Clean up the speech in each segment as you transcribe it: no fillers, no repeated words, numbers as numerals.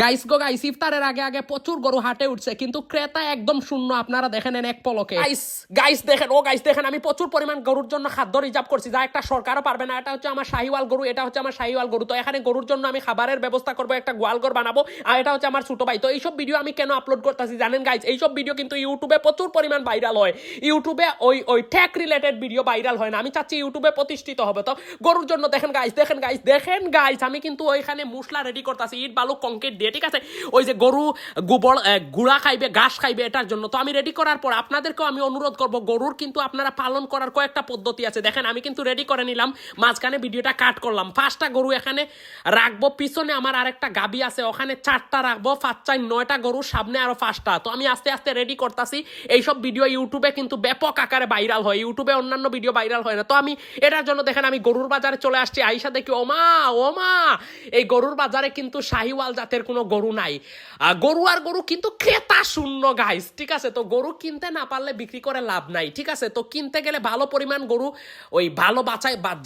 Guys go guys, ইফতারের আগে আগে প্রচুর গরু হাটে উঠছে, কিন্তু ক্রেতা একদম শূন্য। আপনারা দেখেন এক পলকে। গাইস গাইস দেখেন, গাইস দেখেন, আমি প্রচুর পরিমাণ গরুর জন্য খাদ্য রিজার্ভ করছি, যা একটা সরকারও পারবে না। এটা হচ্ছে আমার শাহিওয়াল গরু, এটা হচ্ছে আমার শাহিওয়াল গরু। তো এখানে গরুর জন্য আমি খাবারের ব্যবস্থা করবো, একটা গোয়ালঘর বানাবো, আর এটা হচ্ছে আমার ছোট ভাই। তো এইসব ভিডিও আমি কেন আপলোড করতেছি জানেন গাইস? এইসব ভিডিও কিন্তু ইউটিউবে প্রচুর পরিমাণ ভাইরাল হয়। ইউটিউবে ওই টেক রিলেটেড ভিডিও ভাইরাল হয় না। আমি চাচ্ছি ইউটিউবে প্রতিষ্ঠিত হবে। তো গরুর জন্য দেখেন গাইস, দেখেন গাইস, আমি কিন্তু ওইখানে মশলা রেডি করতেছি, ইট বালু কংক্রিট দিয়ে, ঠিক আছে? ওই যে গরু গোবর গুড়া খাইবে, ঘাস খাইবে, এটার জন্য। তো আমি রেডি করার পর আপনাদেরকেও আমি অনুরোধ করব, গরুর কিন্তু আপনারা পালন করার কয়েকটা পদ্ধতি আছে। দেখেন আমি কিন্তু রেডি করে নিলাম, মাঝখানে ভিডিওটা কাট করলাম। 5টা গরু এখানে রাখবো, পিছনে আমার আরেকটা গাবি আছে, ওখানে 4টা রাখবো, 5 9টা গরু, সামনে আরো 5টা। তো আমি আস্তে আস্তে রেডি করতেছি। এইসব ভিডিও ইউটিউবে কিন্তু ব্যাপক আকারে ভাইরাল হয়, ইউটিউবে অন্যান্য ভিডিও ভাইরাল হয় না। তো আমি এটার জন্য দেখেন আমি গরুর বাজারে চলে আসছি। আইসা দেখি ওমা এই গরুর বাজারে কিন্তু শাহিওয়াল জাতের কোনো গরু নাই। গরু আর গরু কিন্তু ক্রেতা শূন্য গাইস, ঠিক আছে? তো গরু কিনতে না পারলে বিক্রি করে লাভ নাই, ঠিক আছে? তো কিনতে গেলে ভালো পরিমাণ গরু ওই ভালো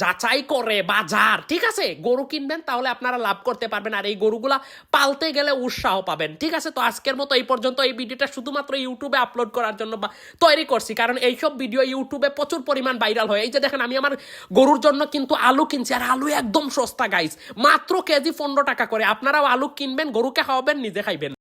যাচাই করে বাজার, ঠিক আছে? গরু কিনবেন, তাহলে আপনারা লাভ করতে পারবেন, আর এই গরুগুলা পালতে গেলে উৎসাহ পাবেন, ঠিক আছে? তো আজকের মতো এই পর্যন্ত। এই ভিডিওটা শুধুমাত্র ইউটিউবে আপলোড করার জন্য তৈরি করছি, কারণ এইসব ভিডিও ইউটিউবে প্রচুর পরিমাণ ভাইরাল হয়। এই যে দেখেন, আমি আমার গরুর জন্য কিন্তু আলু কিনছি, আর আলু একদম সস্তা গাইস, মাত্র কেজি 15 টাকা করে। আপনারাও আলু কিনবেন, গরুকে খাওয়াবেন, নিজে খাইবেন।